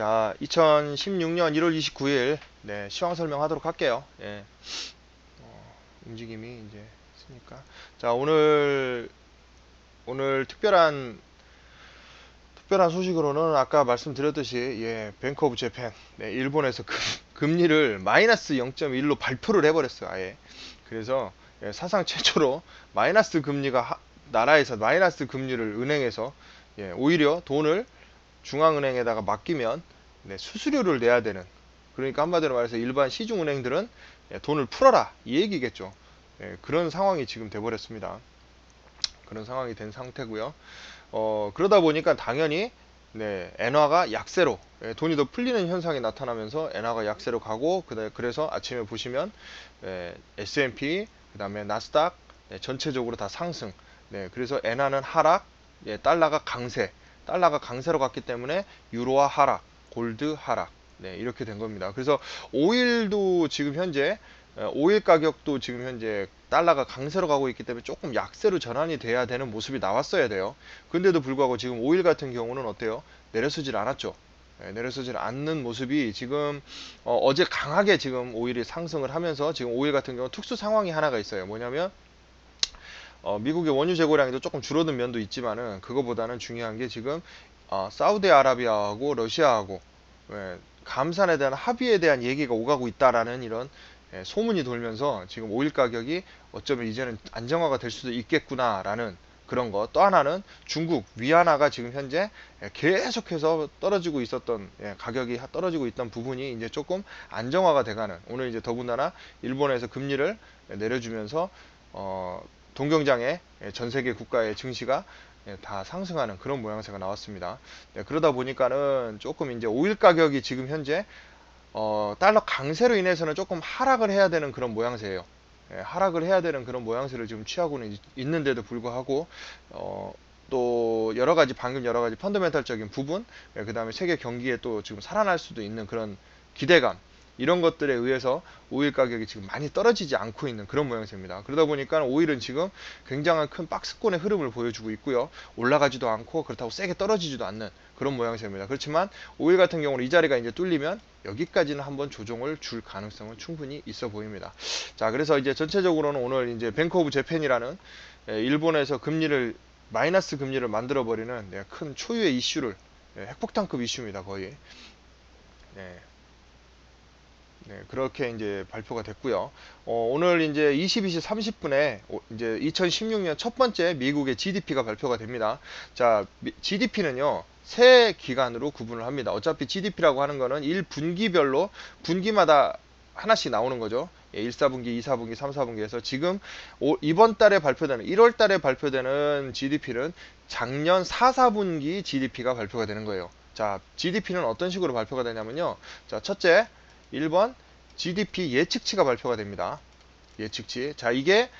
자, 2016년 1월 29일 네, 시황 설명하도록 할게요. 예, 움직임이 이제 있으니까. 자, 오늘 특별한 소식으로는 아까 말씀드렸듯이 예, 뱅크 오브 재팬 네, 일본에서 금리를 마이너스 0.1로 발표를 해버렸어요. 아예. 그래서 예, 사상 최초로 마이너스 금리가 나라에서 마이너스 금리를 은행에서 예, 오히려 돈을 중앙은행에다가 맡기면 네, 수수료를 내야 되는, 그러니까 한마디로 말해서 일반 시중은행들은 예, 돈을 풀어라 이 얘기겠죠. 예, 그런 상황이 지금 돼버렸습니다. 그런 상황이 된 상태고요. 그러다 보니까 당연히 네, 엔화가 약세로 예, 돈이 더 풀리는 현상이 나타나면서 엔화가 약세로 가고, 그래서 아침에 보시면 예, S&P 그다음에 나스닥 네, 전체적으로 다 상승. 네, 그래서 엔화는 하락, 예, 달러가 강세로 갔기 때문에 유로화 하락, 골드 하락. 네, 이렇게 된 겁니다. 그래서 오일도 지금 현재 오일 가격도 지금 현재 달러가 강세로 가고 있기 때문에 조금 약세로 전환이 돼야 되는 모습이 나왔어야 돼요. 근데도 불구하고 지금 오일 같은 경우는 어때요? 내려서질 않았죠. 내려서질 않는 모습이 지금 제 강하게 지금 오일이 상승을 하면서, 지금 오일 같은 경우 특수 상황이 하나가 있어요. 뭐냐면 미국의 원유 재고량도 조금 줄어든 면도 있지만은, 그거보다는 중요한 게 지금 사우디아라비아하고 러시아하고 예, 감산에 대한 합의에 대한 얘기가 오가고 있다라는 이런 예, 소문이 돌면서 지금 오일 가격이 어쩌면 이제는 안정화가 될 수도 있겠구나라는 그런 것. 또 하나는 중국 위안화가 지금 현재 예, 계속해서 떨어지고 있었던 가격이 떨어지고 있던 부분이 이제 조금 안정화가 돼가는, 오늘 이제 더군다나 일본에서 금리를 내려주면서 동경장에 전 세계 국가의 증시가 다 상승하는 그런 모양새가 나왔습니다. 네, 그러다 보니까는 조금 이제 오일 가격이 지금 현재 달러 강세로 인해서는 조금 하락을 해야 되는 그런 모양새예요. 하락을 해야 되는 그런 모양새를 지금 취하고는 있는데도 불구하고 또 방금 여러 가지 펀더멘탈적인 부분, 그 다음에 세계 경기에 또 지금 살아날 수도 있는 그런 기대감, 이런 것들에 의해서 오일 가격이 지금 많이 떨어지지 않고 있는 그런 모양새입니다. 그러다 보니까 오일은 지금 굉장한 큰 박스권의 흐름을 보여주고 있고요. 올라가지도 않고 그렇다고 세게 떨어지지도 않는 그런 모양새입니다. 그렇지만 오일 같은 경우는 이 자리가 이제 뚫리면 여기까지는 한번 조정을 줄 가능성은 충분히 있어 보입니다. 자, 그래서 이제 전체적으로는 오늘 이제 뱅크 오브 재팬이라는 일본에서 마이너스 금리를 만들어 버리는 큰 초유의 이슈를, 핵폭탄급 이슈입니다, 거의. 네. 네, 그렇게 이제 발표가 됐고요. 오늘 이제 22시 30분에 이제 2016년 첫 번째 미국의 GDP가 발표가 됩니다. 자, GDP는요, 세 기간으로 구분을 합니다. 어차피 GDP라고 하는 거는 1분기별로 분기마다 하나씩 나오는 거죠. 1사분기, 2사분기, 3사분기에서 지금 이번 달에 발표되는 1월 달에 발표되는 GDP는 작년 4사분기 GDP가 발표가 되는 거예요. 자, GDP는 어떤 식으로 발표가 되냐면요. 자, 첫째 1번 GDP 예측치가 발표가 됩니다. 예측치. 자, 이게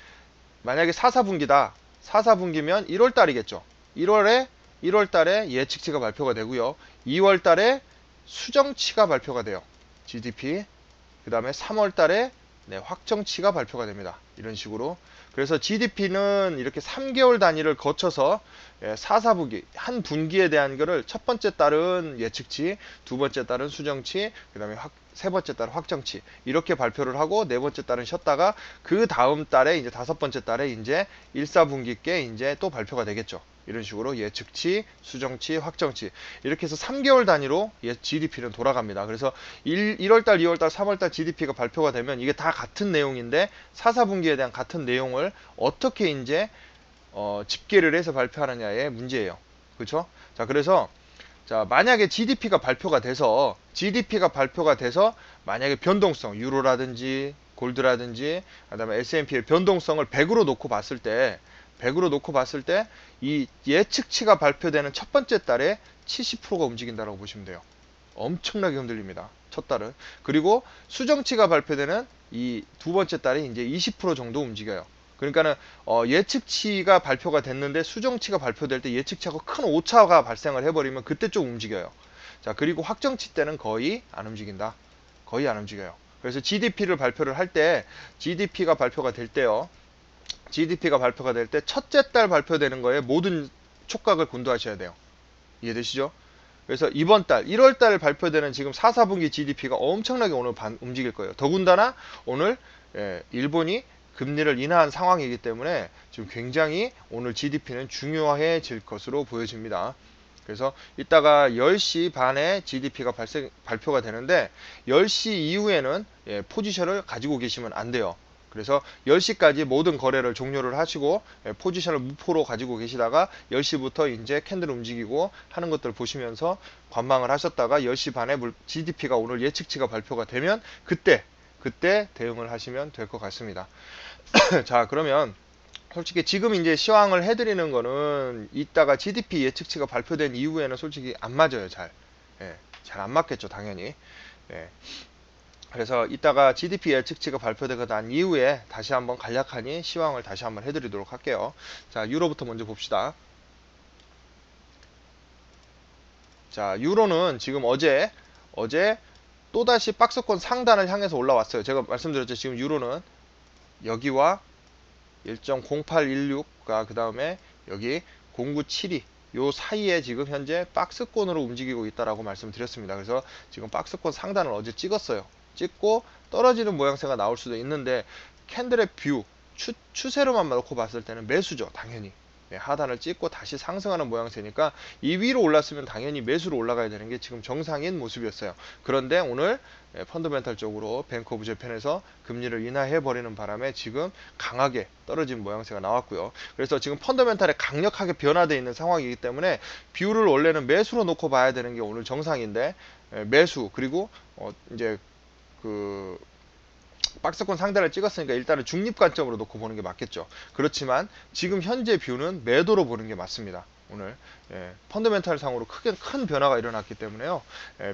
만약에 4사분기다. 4사분기면 1월 달이겠죠. 1월 달에 예측치가 발표가 되고요. 2월 달에 수정치가 발표가 돼요. GDP. 그 다음에 3월 달에 확정치가 발표가 됩니다. 이런 식으로. 그래서 GDP는 이렇게 3개월 단위를 거쳐서 4사분기, 한 분기에 대한 거를 첫 번째 달은 예측치, 두 번째 달은 수정치, 그 다음에 세 번째 달은 확정치, 이렇게 발표를 하고 네 번째 달은 쉬었다가 그 다음 달에 이제 다섯 번째 달에 이제 1사분기께 이제 또 발표가 되겠죠. 이런 식으로 예측치, 수정치, 확정치, 이렇게 해서 3개월 단위로 GDP는 돌아갑니다. 그래서 1월달, 2월달, 3월달 GDP가 발표가 되면 이게 다 같은 내용인데 4사분기에 대한 같은 내용을 어떻게 이제 집계를 해서 발표하느냐의 문제예요. 그렇죠? 자, 그래서 자, 만약에 GDP가 발표가 돼서 만약에 변동성, 유로라든지 골드라든지 그다음에 S&P의 변동성을 100으로 놓고 봤을 때 이 예측치가 발표되는 첫 번째 달에 70%가 움직인다고 보시면 돼요. 엄청나게 흔들립니다. 첫 달은. 그리고 수정치가 발표되는 이 두 번째 달에 이제 20% 정도 움직여요. 그러니까는 예측치가 발표가 됐는데 수정치가 발표될 때 예측치하고 큰 오차가 발생을 해버리면 그때 좀 움직여요. 자, 그리고 확정치 때는 거의 안 움직인다. 거의 안 움직여요. 그래서 GDP를 발표를 할 때 GDP가 발표가 될 때요. GDP가 발표가 될 때 첫째 달 발표되는 거에 모든 촉각을 곤두하셔야 돼요. 이해되시죠? 그래서 이번 달 1월 달 발표되는 지금 4, 4분기 GDP가 엄청나게 오늘 움직일 거예요. 더군다나 오늘 일본이 금리를 인하한 상황이기 때문에 지금 굉장히 오늘 GDP는 중요해질 것으로 보여집니다. 그래서 이따가 10시 반에 GDP가 발표가 되는데 10시 이후에는 포지션을 가지고 계시면 안 돼요. 그래서 10시까지 모든 거래를 종료를 하시고 포지션을 무포로 가지고 계시다가 10시부터 이제 캔들 움직이고 하는 것들 보시면서 관망을 하셨다가 10시 반에 GDP가 오늘 예측치가 발표가 되면 그때 대응을 하시면 될 것 같습니다. 자, 그러면 솔직히 지금 이제 시황을 해드리는 거는 이따가 GDP 예측치가 발표된 이후에는 솔직히 안 맞아요, 잘. 잘 안 맞겠죠, 당연히. 그래서 이따가 GDP 예측치가 발표되고 난 이후에 다시 한번 간략하니 시황을 다시 한번 해드리도록 할게요. 자, 유로부터 먼저 봅시다. 자, 유로는 지금 어제 또다시 박스권 상단을 향해서 올라왔어요. 제가 말씀드렸죠. 지금 유로는 여기와 1.0816가 그 다음에 여기 0972 요 사이에 지금 현재 박스권으로 움직이고 있다라고 말씀드렸습니다. 그래서 지금 박스권 상단을 어제 찍었어요. 찍고 떨어지는 모양새가 나올 수도 있는데 캔들의 뷰 추세로만 놓고 봤을 때는 매수죠, 당연히. 하단을 찍고 다시 상승하는 모양새니까 이 위로 올랐으면 당연히 매수로 올라가야 되는 게 지금 정상인 모습이었어요. 그런데 오늘 펀더멘탈 쪽으로 뱅크 오브 재팬에서 금리를 인하해 버리는 바람에 지금 강하게 떨어진 모양새가 나왔고요. 그래서 지금 펀더멘탈에 강력하게 변화되어 있는 상황이기 때문에 뷰를 원래는 매수로 놓고 봐야 되는 게 오늘 정상인데 매수 그리고 이제 그 박스권 상단을 찍었으니까 일단은 중립 관점으로 놓고 보는 게 맞겠죠. 그렇지만 지금 현재 뷰는 매도로 보는 게 맞습니다. 오늘 펀더멘탈 상으로 큰 변화가 일어났기 때문에요.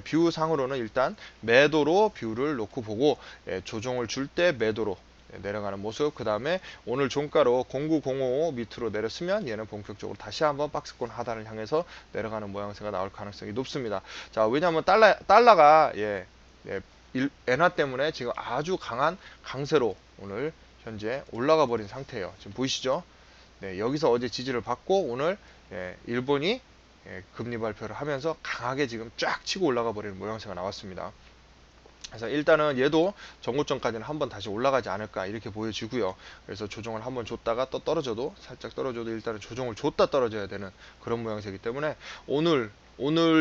뷰 상으로는 일단 매도로 뷰를 놓고 보고 조정을 줄 때 매도로 내려가는 모습. 그 다음에 오늘 종가로 09055 밑으로 내렸으면 얘는 본격적으로 다시 한번 박스권 하단을 향해서 내려가는 모양새가 나올 가능성이 높습니다. 자, 왜냐하면 달러가 엔화 때문에 지금 아주 강한 강세로 오늘 현재 올라가 버린 상태예요. 지금 보이시죠? 여기서 어제 지지를 받고 오늘 일본이 금리 발표를 하면서 강하게 지금 쫙 치고 올라가 버리는 모양새가 나왔습니다. 그래서 일단은 얘도 전고점까지는 한번 다시 올라가지 않을까 이렇게 보여지고요. 그래서 조정을 한번 줬다가 또 떨어져도 살짝 떨어져도 일단은 조정을 줬다 떨어져야 되는 그런 모양새이기 때문에 오늘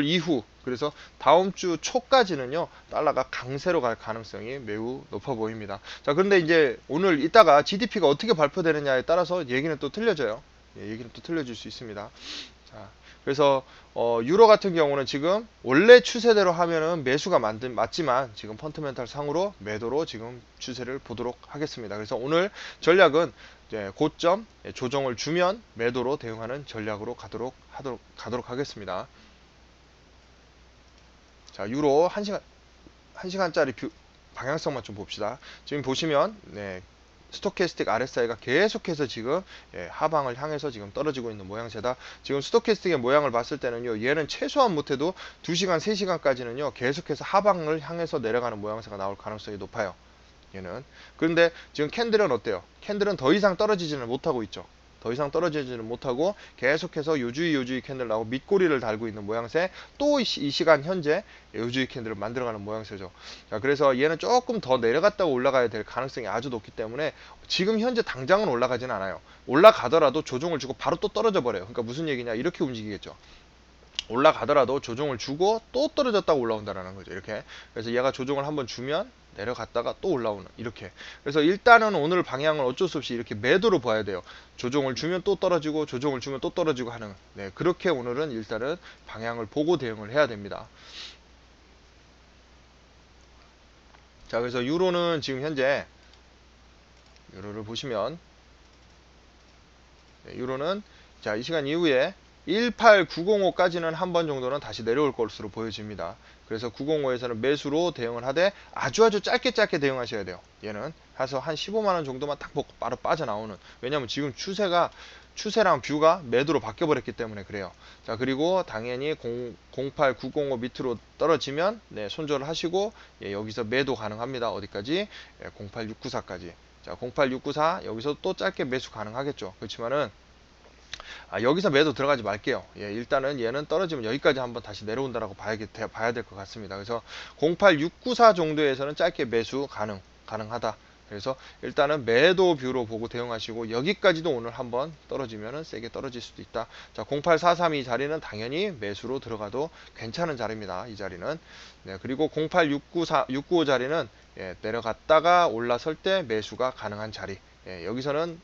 이후 그래서 다음 주 초까지는요 달러가 강세로 갈 가능성이 매우 높아 보입니다. 자, 그런데 이제 오늘 이따가 GDP가 어떻게 발표되느냐에 따라서 얘기는 또 틀려져요. 얘기는 또 틀려질 수 있습니다. 자, 그래서 유로 같은 경우는 지금 원래 추세대로 하면은 매수가 맞지만 지금 펀더멘탈 상으로 매도로 지금 추세를 보도록 하겠습니다. 그래서 오늘 전략은 이제 고점 조정을 주면 매도로 대응하는 전략으로 가도록 하겠습니다. 자, 유로 1시간짜리 방향성만 좀 봅시다. 지금 보시면 스토캐스틱 RSI가 계속해서 지금 하방을 향해서 지금 떨어지고 있는 모양새다. 지금 스토캐스틱의 모양을 봤을 때는요, 얘는 최소한 못해도 2시간, 3시간까지는요, 계속해서 하방을 향해서 내려가는 모양새가 나올 가능성이 높아요. 얘는. 그런데 지금 캔들은 어때요? 캔들은 더 이상 떨어지지는 못하고 있죠. 더 이상 떨어지지는 못하고 계속해서 요주의 캔들 나오고 밑꼬리를 달고 있는 모양새, 또 이 시간 현재 요주의 캔들을 만들어가는 모양새죠. 자, 그래서 얘는 조금 더 내려갔다가 올라가야 될 가능성이 아주 높기 때문에 지금 현재 당장은 올라가지는 않아요. 올라가더라도 조정을 주고 바로 또 떨어져 버려요. 그러니까 무슨 얘기냐, 이렇게 움직이겠죠. 올라가더라도 조정을 주고 또 떨어졌다가 올라온다는 거죠. 이렇게. 그래서 얘가 조정을 한번 주면 내려갔다가 또 올라오는, 이렇게. 그래서 일단은 오늘 방향은 어쩔 수 없이 이렇게 매도로 봐야 돼요. 조정을 주면 또 떨어지고 조정을 주면 또 떨어지고 하는, 그렇게 오늘은 일단은 방향을 보고 대응을 해야 됩니다. 자, 그래서 유로는 지금 현재 유로를 보시면 유로는 자, 이 시간 이후에 18905까지는 한 번 정도는 다시 내려올 것으로 보여집니다. 그래서 905에서는 매수로 대응을 하되 아주 짧게 대응하셔야 돼요. 얘는 해서 한 15만원 정도만 딱 먹고 바로 빠져나오는. 왜냐면 지금 추세랑 뷰가 매도로 바뀌어버렸기 때문에 그래요. 자, 그리고 당연히 08905 밑으로 떨어지면 손절을 하시고 여기서 매도 가능합니다. 어디까지? 08694까지. 자, 08694 여기서 또 짧게 매수 가능하겠죠. 그렇지만은 여기서 매도 들어가지 말게요. 예, 일단은 얘는 떨어지면 여기까지 한번 다시 내려온다라고 봐야 될 것 같습니다. 그래서 08694 정도에서는 짧게 매수 가능하다. 그래서 일단은 매도 뷰로 보고 대응하시고, 여기까지도 오늘 한번 떨어지면은 세게 떨어질 수도 있다. 자, 08432 자리는 당연히 매수로 들어가도 괜찮은 자리입니다. 이 자리는. 네, 그리고 08694 695 자리는 내려갔다가 올라설 때 매수가 가능한 자리. 여기서는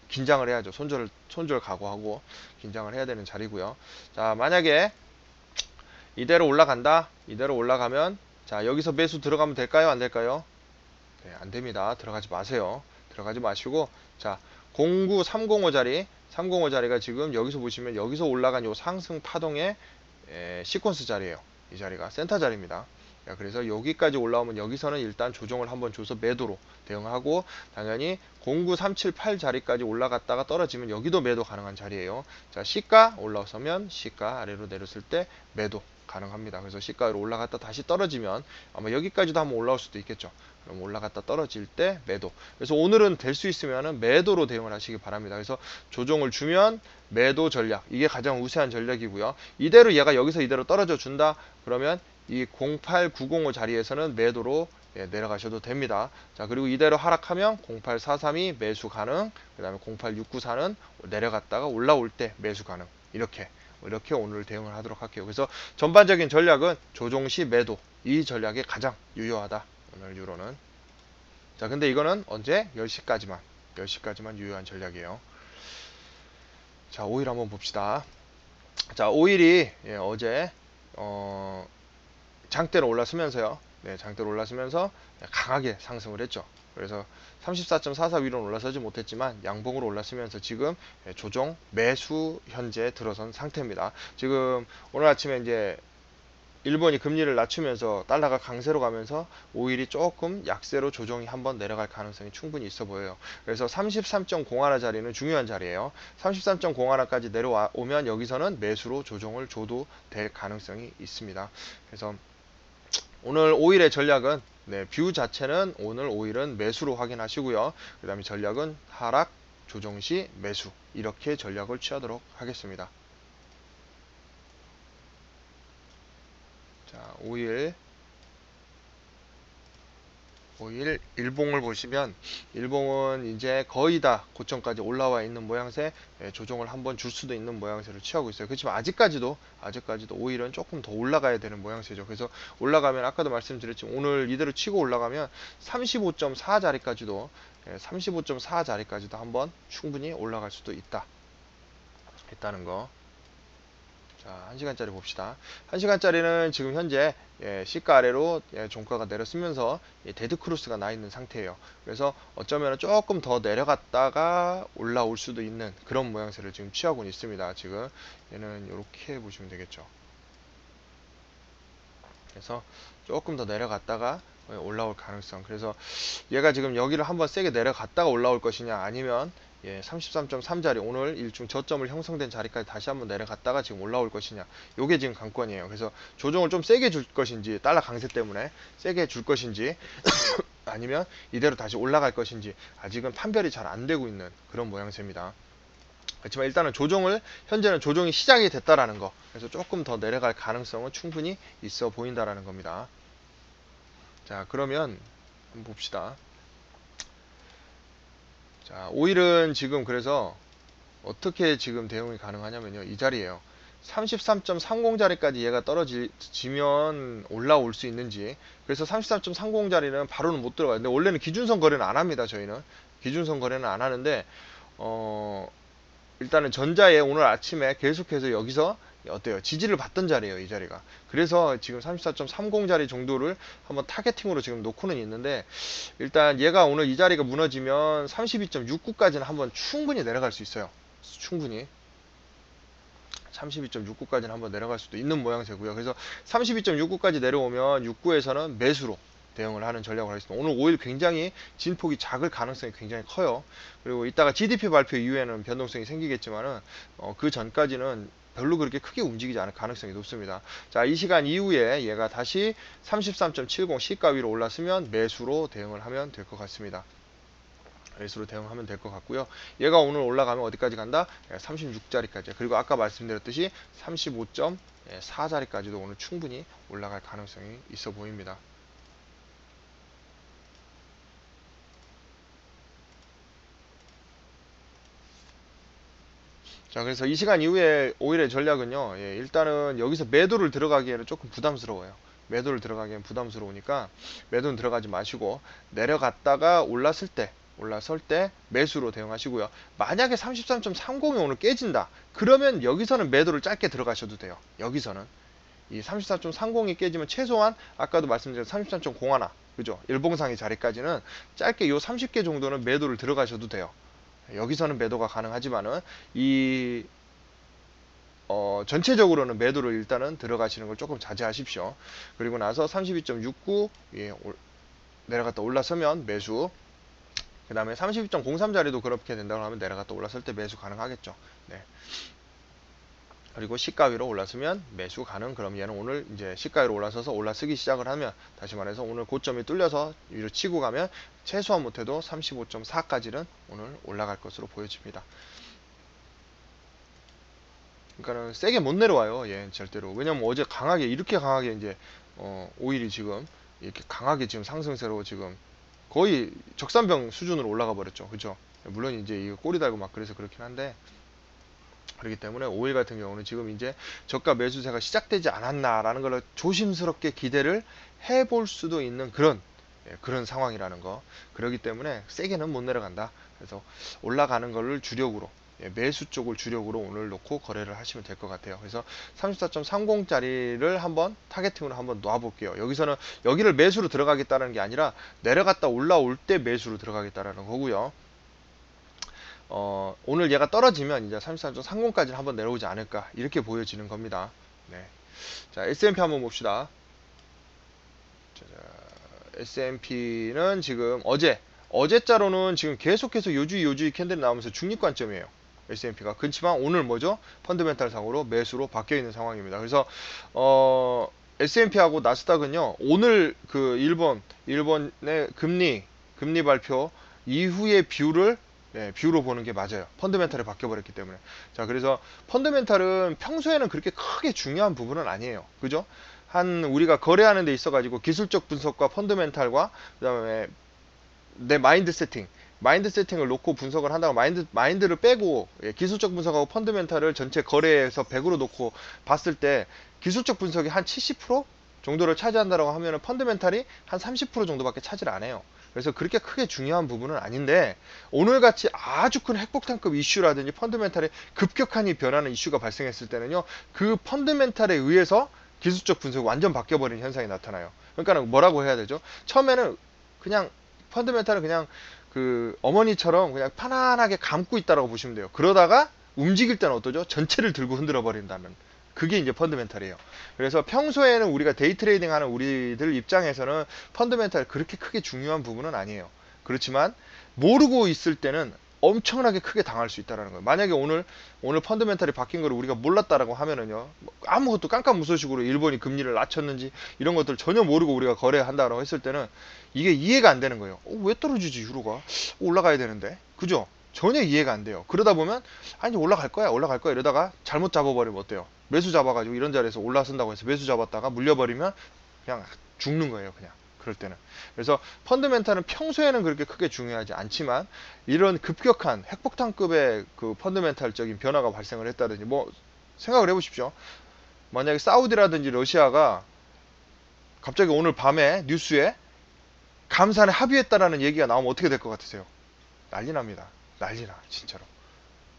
긴장을 해야죠. 손절 각오하고 긴장을 해야 되는 자리고요. 자, 만약에 이대로 올라간다. 이대로 올라가면, 자, 여기서 매수 들어가면 될까요? 안 될까요? 네, 안 됩니다. 들어가지 마세요. 들어가지 마시고, 자, 09305 자리, 305 자리가 지금 여기서 보시면 여기서 올라간 요 상승 파동의 시퀀스 자리예요. 이 자리가 센터 자리입니다. 자, 그래서 여기까지 올라오면 여기서는 일단 조정을 한번 줘서 매도로 대응하고, 당연히 09378 자리까지 올라갔다가 떨어지면 여기도 매도 가능한 자리예요. 자, 시가 올라서면 시가 아래로 내렸을 때 매도 가능합니다. 그래서 시가로 올라갔다 다시 떨어지면 아마 여기까지도 한번 올라올 수도 있겠죠. 그럼 올라갔다 떨어질 때 매도. 그래서 오늘은 될 수 있으면 매도로 대응을 하시기 바랍니다. 그래서 조정을 주면 매도 전략, 이게 가장 우세한 전략이고요. 이대로 얘가 여기서 이대로 떨어져 준다 그러면 이 08905 자리에서는 매도로 내려가셔도 됩니다. 자, 그리고 이대로 하락하면 08432 매수 가능, 그 다음에 08694는 내려갔다가 올라올 때 매수 가능. 이렇게 오늘 대응을 하도록 할게요. 그래서 전반적인 전략은 조정 시 매도, 이 전략이 가장 유효하다. 오늘 유로는. 자, 근데 이거는 언제? 10시까지만 유효한 전략이에요. 자, 오일 한번 봅시다. 자, 오일이 어제 장대로 올라서면서요. 네, 장대로 올라서면서 강하게 상승을 했죠. 그래서 34.44 위로는 올라서지 못했지만 양봉으로 올랐으면서 지금 조정 매수 현재 들어선 상태입니다. 지금 오늘 아침에 이제 일본이 금리를 낮추면서 달러가 강세로 가면서 오일이 조금 약세로 조정이 한번 내려갈 가능성이 충분히 있어 보여요. 그래서 33.01 자리는 중요한 자리예요. 33.01까지 내려오면 여기서는 매수로 조정을 줘도 될 가능성이 있습니다. 그래서 오늘 오일의 전략은 뷰 자체는 오늘 오일은 매수로 확인하시고요. 그 다음에 전략은 하락, 조정 시 매수, 이렇게 전략을 취하도록 하겠습니다. 자, 오일 일봉을 보시면, 일봉은 이제 거의 다 고점까지 올라와 있는 모양새, 조정을 한번 줄 수도 있는 모양새를 취하고 있어요. 그렇지만 아직까지도 오일은 조금 더 올라가야 되는 모양새죠. 그래서 올라가면, 아까도 말씀드렸지만 오늘 이대로 치고 올라가면 35.4 자리까지도 35.4 자리까지도 한번 충분히 올라갈 수도 있다는 거. 자, 1시간짜리 봅시다. 1시간짜리는 지금 현재 시가 아래로 종가가 내렸으면서 데드크로스가 나 있는 상태예요. 그래서 어쩌면 조금 더 내려갔다가 올라올 수도 있는 그런 모양새를 지금 취하고 있습니다. 지금 얘는 이렇게 보시면 되겠죠. 그래서 조금 더 내려갔다가 올라올 가능성. 그래서 얘가 지금 여기를 한번 세게 내려갔다가 올라올 것이냐, 아니면 33.3 자리, 오늘 일중 저점을 형성된 자리까지 다시 한번 내려갔다가 지금 올라올 것이냐, 요게 지금 관건이에요. 그래서 조정을 좀 세게 줄 것인지, 달러 강세 때문에 세게 줄 것인지 아니면 이대로 다시 올라갈 것인지 아직은 판별이 잘 안 되고 있는 그런 모양새입니다. 그렇지만 일단은 현재는 조정이 시작이 됐다라는 거, 그래서 조금 더 내려갈 가능성은 충분히 있어 보인다라는 겁니다. 자, 그러면 한번 봅시다. 자, 오일은 지금 그래서 어떻게 지금 대응이 가능하냐면요, 이 자리에요. 33.30 자리까지 얘가 떨어지면 올라올 수 있는지. 그래서 33.30 자리는 바로는 못 들어가요. 근데 원래는 기준선 거래는 안 합니다. 저희는 기준선 거래는 안 하는데, 일단은 전자에 오늘 아침에 계속해서 여기서 어때요? 지지를 받던 자리예요, 이 자리가. 그래서 지금 34.30 자리 정도를 한번 타겟팅으로 지금 놓고는 있는데, 일단 얘가 오늘 이 자리가 무너지면 32.69까지는 한번 충분히 내려갈 수 있어요. 충분히 32.69까지는 한번 내려갈 수도 있는 모양새고요. 그래서 32.69까지 내려오면 69에서는 매수로 대응을 하는 전략을 하겠습니다. 오늘 오일 굉장히 진폭이 작을 가능성이 굉장히 커요. 그리고 이따가 GDP 발표 이후에는 변동성이 생기겠지만은 그 전까지는 별로 그렇게 크게 움직이지 않을 가능성이 높습니다. 자, 이 시간 이후에 얘가 다시 33.70 시가 위로 올랐으면 매수로 대응을 하면 될 것 같습니다. 매수로 대응하면 될 것 같고요. 얘가 오늘 올라가면 어디까지 간다? 36자리까지. 그리고 아까 말씀드렸듯이 35.4자리까지도 오늘 충분히 올라갈 가능성이 있어 보입니다. 자, 그래서 이 시간 이후에 오일의 전략은요, 일단은 여기서 매도를 들어가기에는 조금 부담스러워요. 매도를 들어가기엔 부담스러우니까 매도는 들어가지 마시고 내려갔다가 올라설 때 매수로 대응하시고요. 만약에 33.30이 오늘 깨진다. 그러면 여기서는 매도를 짧게 들어가셔도 돼요. 여기서는 이 33.30이 깨지면 최소한 아까도 말씀드린 33.01, 그죠? 일봉상의 자리까지는 짧게 요 30개 정도는 매도를 들어가셔도 돼요. 여기서는 매도가 가능하지만은 이 전체적으로는 매도를 일단은 들어가시는 걸 조금 자제하십시오. 그리고 나서 32.69 내려갔다 올라서면 매수. 그 다음에 32.03 자리도 그렇게 된다고 하면 내려갔다 올랐을 때 매수 가능하겠죠. 네. 그리고 시가 위로 올랐으면 매수 가능. 그럼 얘는 오늘 이제 시가 위로 올라서서 올라서기 시작을 하면, 다시 말해서 오늘 고점이 뚫려서 위로 치고 가면 최소한 못해도 35.4까지는 오늘 올라갈 것으로 보여집니다. 그러니까는 세게 못 내려와요. 얘 절대로. 왜냐면 어제 이렇게 강하게 이제 오일이 지금 이렇게 강하게 지금 상승세로 지금 거의 적산병 수준으로 올라가 버렸죠. 그죠? 물론 이제 이거 꼬리 달고 막 그래서 그렇긴 한데, 그렇기 때문에 오일 같은 경우는 지금 이제 저가 매수세가 시작되지 않았나라는 걸 조심스럽게 기대를 해볼 수도 있는 그런 상황이라는 거. 그렇기 때문에 세게는 못 내려간다. 그래서 올라가는 거를 주력으로, 매수 쪽을 주력으로 오늘 놓고 거래를 하시면 될 것 같아요. 그래서 34.30짜리를 한번 타겟팅으로 한번 놔볼게요. 여기를 매수로 들어가겠다는 게 아니라 내려갔다 올라올 때 매수로 들어가겠다는 거고요. 오늘 얘가 떨어지면 이제 34.30까지 한번 내려오지 않을까, 이렇게 보여지는 겁니다. 네. 자, S&P 한번 봅시다. S&P는 지금 어제자로는 지금 계속해서 요주의 캔들이 나오면서 중립관점이에요. S&P가. 그렇지만 오늘 뭐죠? 펀더멘탈 상으로 매수로 바뀌어 있는 상황입니다. 그래서 S&P하고 나스닥은요, 오늘 그 일본의 금리 발표 이후의 뷰로 보는 게 맞아요. 펀더멘탈이 바뀌어버렸기 때문에. 자, 그래서 펀더멘탈은 평소에는 그렇게 크게 중요한 부분은 아니에요. 그죠? 우리가 거래하는 데 있어가지고 기술적 분석과 펀더멘탈과 그 다음에 내 마인드 세팅을 놓고 분석을 한다고 마인드를 빼고, 기술적 분석하고 펀더멘탈을 전체 거래에서 100으로 놓고 봤을 때 기술적 분석이 한 70% 정도를 차지한다고 하면은 펀더멘탈이 한 30% 정도밖에 차지를 안 해요. 그래서 그렇게 크게 중요한 부분은 아닌데, 오늘같이 아주 큰 핵폭탄급 이슈라든지 펀더멘탈에 급격하게 변하는 이슈가 발생했을 때는요, 그 펀더멘탈에 의해서 기술적 분석이 완전 바뀌어버리는 현상이 나타나요. 그러니까 뭐라고 해야 되죠? 처음에는 그냥 펀더멘탈은 그냥 그 어머니처럼 그냥 편안하게 감고 있다라고 보시면 돼요. 그러다가 움직일 때는 어떠죠? 전체를 들고 흔들어 버린다는, 그게 이제 펀더멘탈이에요. 그래서 평소에는 우리가 데이 트레이딩 하는 우리들 입장에서는 펀더멘탈 그렇게 크게 중요한 부분은 아니에요. 그렇지만 모르고 있을 때는 엄청나게 크게 당할 수 있다는 거예요. 만약에 오늘 펀더멘탈이 바뀐 걸 우리가 몰랐다라고 하면은요, 아무것도 깜깜무소식으로 일본이 금리를 낮췄는지 이런 것들 전혀 모르고 우리가 거래한다라고 했을 때는 이게 이해가 안 되는 거예요. 왜 떨어지지 유로가? 올라가야 되는데, 그죠? 전혀 이해가 안 돼요. 그러다 보면 아니 올라갈 거야 이러다가 잘못 잡아버리면 어때요? 매수 잡아가지고 이런 자리에서 올라선다고 해서 매수 잡았다가 물려버리면 그냥 죽는 거예요. 그냥 그럴 때는. 그래서 펀더멘탈은 평소에는 그렇게 크게 중요하지 않지만, 이런 급격한 핵폭탄급의 그 펀더멘탈적인 변화가 발생을 했다든지, 뭐 생각을 해보십시오. 만약에 사우디라든지 러시아가 갑자기 오늘 밤에 뉴스에 감산에 합의했다라는 얘기가 나오면 어떻게 될 것 같으세요? 난리 납니다. 난리나 진짜로.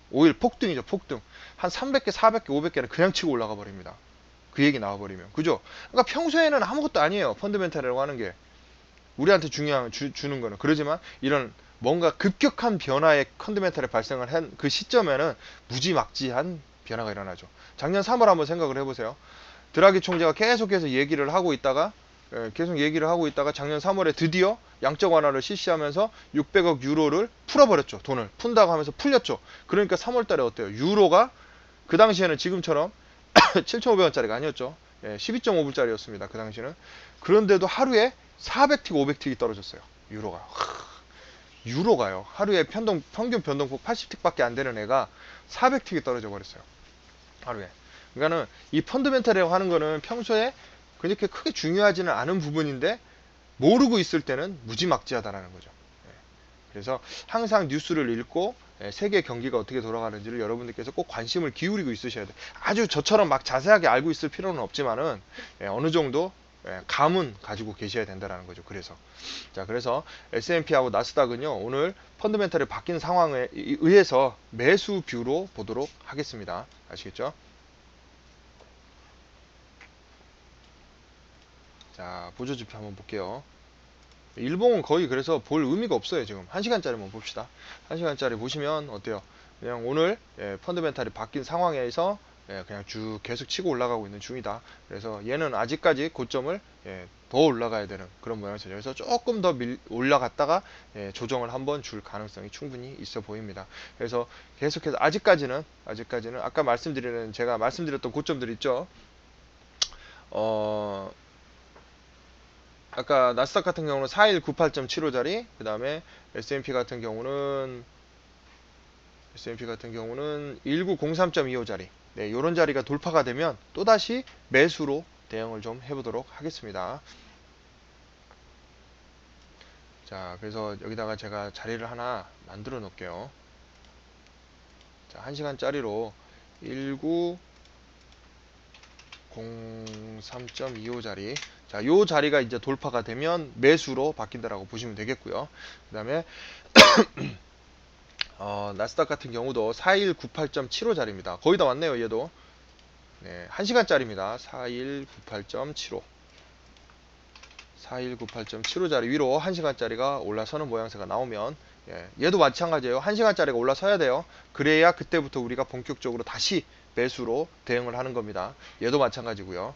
오일 폭등이죠. 폭등. 한 300개 400개 500개는 그냥 치고 올라가 버립니다. 그 얘기 나와버리면. 그죠? 그러니까 평소에는 아무것도 아니에요. 펀더멘탈이라고 하는 게 우리한테 주는 거는. 그러지만 이런 뭔가 급격한 변화의 펀더멘탈이 발생을 한 그 시점에는 무지막지한 변화가 일어나죠. 작년 3월 한번 생각을 해보세요. 드라기 총재가 계속해서 얘기를 하고 있다가 작년 3월에 드디어 양적 완화를 실시하면서 600억 유로를 풀어버렸죠. 돈을 푼다고 하면서 풀렸죠. 그러니까 3월달에 어때요? 유로가 그 당시에는 지금처럼 7,500원짜리가 아니었죠. 12.5불짜리였습니다. 그 당시에는. 그런데도 하루에 400틱 500틱이 떨어졌어요. 유로가. 유로가요. 하루에 평균 변동폭 80틱밖에 안 되는 애가 400틱이 떨어져 버렸어요. 하루에. 그러니까는 이 펀드멘탈이라고 하는 거는 평소에 그렇게 크게 중요하지는 않은 부분인데 모르고 있을 때는 무지막지하다라는 거죠. 예. 그래서 항상 뉴스를 읽고 세계 경기가 어떻게 돌아가는지를 여러분들께서 꼭 관심을 기울이고 있으셔야 돼요. 아주 저처럼 막 자세하게 알고 있을 필요는 없지만은 어느 정도 감은 가지고 계셔야 된다는 거죠. 그래서 S&P하고 나스닥은요 오늘 펀드멘탈이 바뀐 상황에 의해서 매수 뷰로 보도록 하겠습니다. 아시겠죠? 자, 보조지표 한번 볼게요. 일봉은 거의 그래서 볼 의미가 없어요. 지금 1시간짜리만 봅시다. 1시간짜리 보시면 어때요? 그냥 오늘 펀드멘탈이 바뀐 상황에서 그냥 쭉 계속 치고 올라가고 있는 중이다. 그래서 얘는 아직까지 고점을 더 올라가야 되는 그런 모양새죠. 그래서 조금 더 올라갔다가 조정을 한번 줄 가능성이 충분히 있어 보입니다. 그래서 계속해서 아직까지는 아까 제가 말씀드렸던 고점들 있죠. 아까 나스닥 같은 경우는 4198.75짜리, 그 다음에 S&P 같은 경우는 1903.25짜리. 네, 요런 자리가 돌파가 되면 또다시 매수로 대응을 좀 해보도록 하겠습니다. 자, 그래서 여기다가 제가 자리를 하나 만들어 놓을게요. 자, 1시간짜리로 1903.25짜리. 자, 요 자리가 이제 돌파가 되면 매수로 바뀐다라고 보시면 되겠고요. 그 다음에 나스닥 같은 경우도 4198.75짜리입니다. 거의 다 왔네요, 얘도. 네, 1시간짜리입니다. 4198.75. 4198.75짜리 위로 1시간짜리가 올라서는 모양새가 나오면 얘도 마찬가지예요. 1시간짜리가 올라서야 돼요. 그래야 그때부터 우리가 본격적으로 다시 매수로 대응을 하는 겁니다. 얘도 마찬가지고요.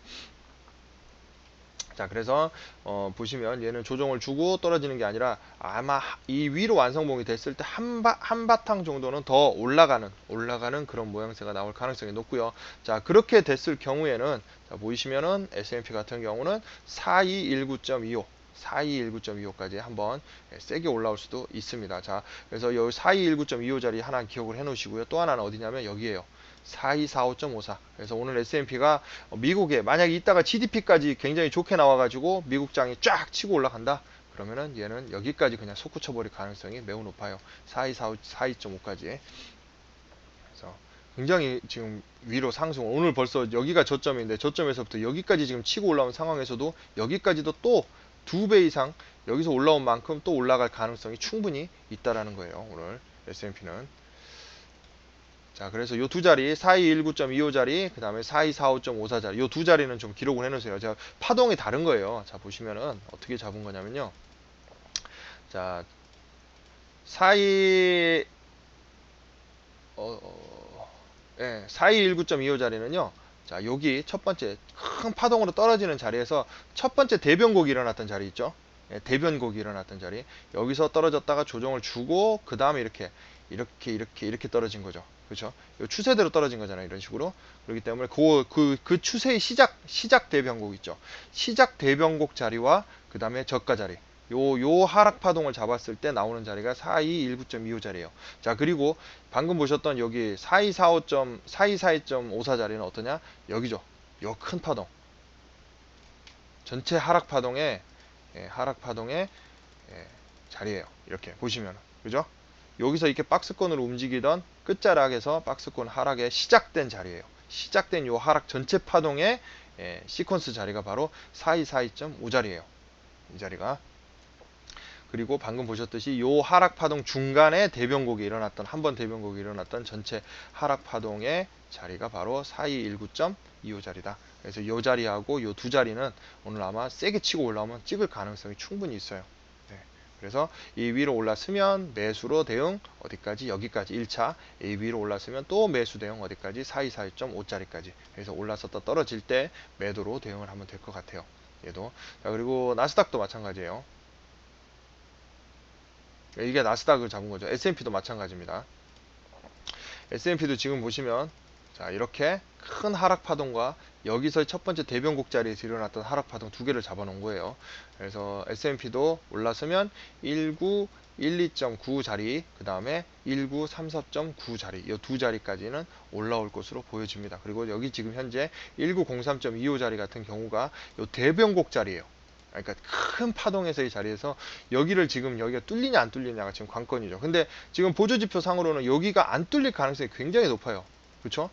자, 그래서 보시면 얘는 조정을 주고 떨어지는 게 아니라 아마 이 위로 완성봉이 됐을 때 한바탕 정도는 더 올라가는 그런 모양새가 나올 가능성이 높고요. 자, 그렇게 됐을 경우에는 자, 보이시면은 S&P 같은 경우는 4219.25 4219.25까지 한번 세게 올라올 수도 있습니다. 자, 그래서 여기 4219.25짜리 하나 기억을 해 놓으시고요. 또 하나는 어디냐면 여기에요. 4245.54. 그래서 오늘 S&P가 미국에 만약에 이따가 GDP까지 굉장히 좋게 나와가지고 미국장이 쫙 치고 올라간다. 그러면은 얘는 여기까지 그냥 솟구쳐 버릴 가능성이 매우 높아요. 42.5까지. 그래서 굉장히 지금 위로 상승. 오늘 벌써 여기가 저점인데 저점에서부터 여기까지 지금 치고 올라온 상황에서도 여기까지도 또 2배 이상 여기서 올라온 만큼 또 올라갈 가능성이 충분히 있다라는 거예요. 오늘 S&P는. 자, 그래서 요 두 자리 4219.25자리 그 다음에 4245.54자리 요 두 자리는 좀 기록을 해 놓으세요. 제가 파동이 다른 거예요. 자, 보시면은 어떻게 잡은 거냐면요. 자, 42 4219.25자리는요. 자, 여기 첫 번째 큰 파동으로 떨어지는 자리에서 첫 번째 대변곡이 일어났던 자리 있죠. 대변곡이 일어났던 자리. 여기서 떨어졌다가 조정을 주고 그 다음에 이렇게 떨어진 거죠. 그렇죠? 추세대로 떨어진 거잖아요. 이런 식으로. 그렇기 때문에 그 추세의 시작 대변곡 있죠. 시작 대변곡 자리와 그 다음에 저가 자리. 요 하락 파동을 잡았을 때 나오는 자리가 4219.25 자리예요. 자, 그리고 방금 보셨던 여기 4242.54 자리는 어떠냐? 여기죠. 요 큰 파동. 전체 하락 파동의 자리예요. 이렇게 보시면. 그죠? 여기서 이렇게 박스권으로 움직이던 끝자락에서 박스권 하락에 시작된 자리예요. 시작된 요 하락 전체 파동의 시퀀스 자리가 바로 4242.5 자리예요. 이 자리가. 그리고 방금 보셨듯이 요 하락 파동 중간에 대변곡이 일어났던 한번 대변곡이 일어났던 전체 하락 파동의 자리가 바로 4219.25 자리다. 그래서 요 자리하고 요 두 자리는 오늘 아마 세게 치고 올라오면 찍을 가능성이 충분히 있어요. 네. 그래서 이 위로 올랐으면 매수로 대응 어디까지? 여기까지 1차. 이 위로 올랐으면 또 매수 대응 어디까지? 4242.5 자리까지. 그래서 올랐었다 떨어질 때 매도로 대응을 하면 될 것 같아요. 얘도. 자, 그리고 나스닥도 마찬가지예요. 이게 나스닥을 잡은 거죠. S&P도 마찬가지입니다. S&P도 지금 보시면 자, 이렇게 큰 하락 파동과 여기서 첫 번째 대변곡 자리에서 일어났던 하락 파동 두 개를 잡아 놓은 거예요. 그래서 S&P도 올라서면 1912.9 자리, 그 다음에 1934.9 자리, 이 두 자리까지는 올라올 것으로 보여집니다. 그리고 여기 지금 현재 1903.25 자리 같은 경우가 이 대변곡 자리예요. 그러니까 큰 파동에서의 자리에서 여기를 지금 여기가 뚫리냐 안 뚫리냐가 지금 관건이죠. 근데 지금 보조지표 상으로는 여기가 안 뚫릴 가능성이 굉장히 높아요. 그렇죠?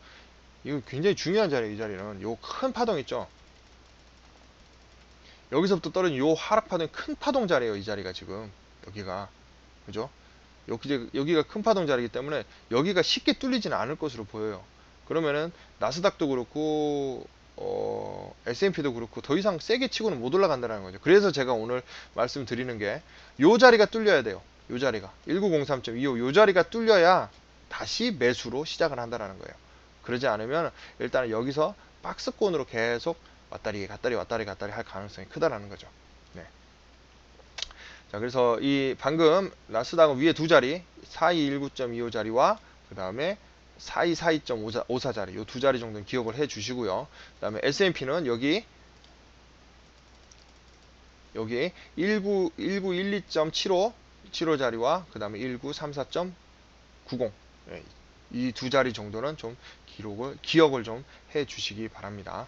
이거 굉장히 중요한 자리예요. 이 자리는 요 큰 파동 있죠. 여기서부터 떨어진 요 하락 파동이 큰 파동 자리예요. 이 자리가 지금 여기가 그죠? 여기가 큰 파동 자리이기 때문에 여기가 쉽게 뚫리지는 않을 것으로 보여요. 그러면은 나스닥도 그렇고 S&P도 그렇고 더 이상 세게 치고는 못 올라간다는 거죠. 그래서 제가 오늘 말씀드리는 게 요 자리가 뚫려야 돼요. 요 자리가 1903.25 요 자리가 뚫려야 다시 매수로 시작을 한다는 거예요. 그러지 않으면 일단은 여기서 박스권으로 계속 왔다리 갔다리 왔다리 갔다리 할 가능성이 크다라는 거죠. 네. 자, 그래서 이 방금 나스닥은 위에 두 자리 4219.25 자리와 그 다음에 4242.54 자리 요 두 자리 정도는 기억을 해 주시고요. 그 다음에 S&P는 여기 1912.75 자리와 그 다음에 1934.90 이 두 자리 정도는 좀 기억을 좀 해 주시기 바랍니다.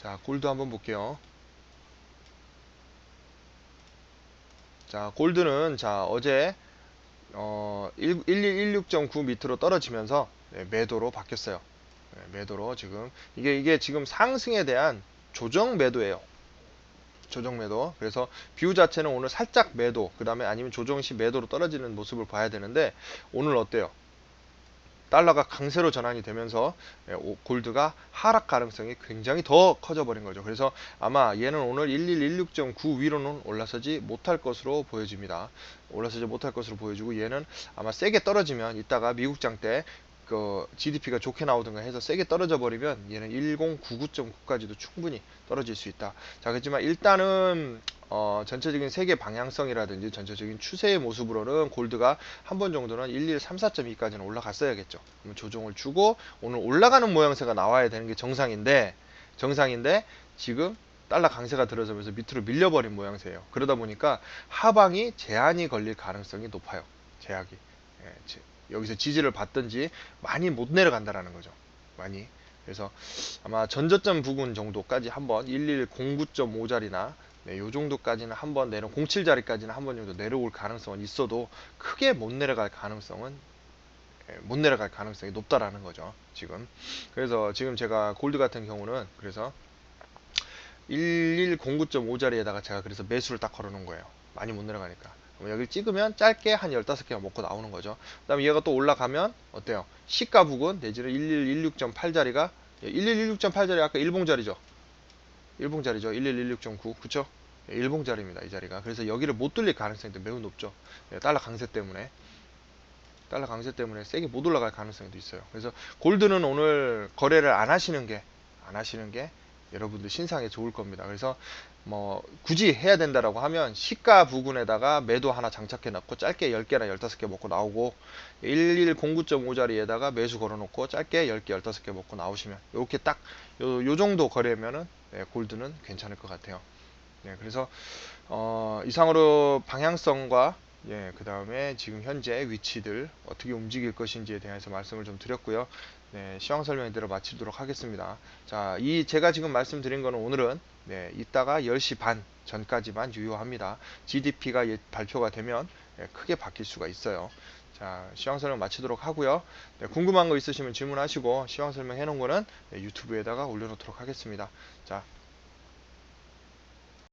자, 골드 한번 볼게요. 자, 골드는 자, 어제 1116.9 밑으로 떨어지면서 매도로 바뀌었어요. 매도로 지금 이게 지금 상승에 대한 조정 매도예요. 조정 매도. 그래서 뷰 자체는 오늘 살짝 매도, 그 다음에 아니면 조정 시 매도로 떨어지는 모습을 봐야 되는데 오늘 어때요? 달러가 강세로 전환이 되면서 골드가 하락 가능성이 굉장히 더 커져 버린 거죠. 그래서 아마 얘는 오늘 1116.9 위로는 올라서지 못할 것으로 보여집니다. 올라서지 못할 것으로 보여지고 얘는 아마 세게 떨어지면 이따가 미국장 때 그 GDP가 좋게 나오든가 해서 세게 떨어져 버리면 얘는 1099.9까지도 충분히 떨어질 수 있다. 자, 그렇지만 일단은 전체적인 세계 방향성이라든지 전체적인 추세의 모습으로는 골드가 한 번 정도는 1134.2까지는 올라갔어야겠죠. 그러면 조정을 주고 오늘 올라가는 모양새가 나와야 되는 게 정상인데 지금 달러 강세가 들어서면서 밑으로 밀려버린 모양새예요. 그러다 보니까 하방이 제한이 걸릴 가능성이 높아요. 제약이. 여기서 지지를 받든지 많이 못 내려간다라는 거죠. 많이. 그래서 아마 전저점 부근 정도까지 한번 1109.5 자리나 요 정도까지는 한번 07 자리까지는 한번 정도 내려올 가능성은 있어도 크게 못 내려갈 가능성은 못 내려갈 가능성이 높다라는 거죠. 지금. 그래서 지금 제가 골드 같은 경우는 그래서 1109.5 자리에다가 제가 그래서 매수를 딱 걸어 놓은 거예요. 많이 못 내려가니까. 여기 찍으면 짧게 한 15개가 먹고 나오는 거죠. 그 다음에 얘가 또 올라가면 어때요? 시가 부근 내지는 1116.8 자리가 1116.8 자리 아까 일봉 자리죠. 일봉 자리죠. 1116.9 그쵸? 일봉 자리입니다. 이 자리가. 그래서 여기를 못 뚫릴 가능성이 매우 높죠. 달러 강세 때문에. 달러 강세 때문에 세게 못 올라갈 가능성도 있어요. 그래서 골드는 오늘 거래를 안 하시는 게 여러분들 신상에 좋을 겁니다. 그래서 뭐 굳이 해야 된다라고 하면 시가 부근에다가 매도 하나 장착해 놓고 짧게 10개나 15개 먹고 나오고 1109.5 자리에다가 매수 걸어 놓고 짧게 10개 15개 먹고 나오시면 이렇게 딱 요 정도 거래면은 골드는 괜찮을 것 같아요. 그래서 이상으로 방향성과 그 다음에 지금 현재 위치들 어떻게 움직일 것인지에 대해서 말씀을 좀 드렸고요. 시황 설명대로 마치도록 하겠습니다. 자, 제가 지금 말씀드린 거는 오늘은 이따가 10시 반 전까지만 유효합니다. GDP가 발표가 되면 크게 바뀔 수가 있어요. 자, 시황 설명 마치도록 하고요. 궁금한 거 있으시면 질문하시고 시황 설명 해놓은 거는 유튜브에다가 올려놓도록 하겠습니다. 자,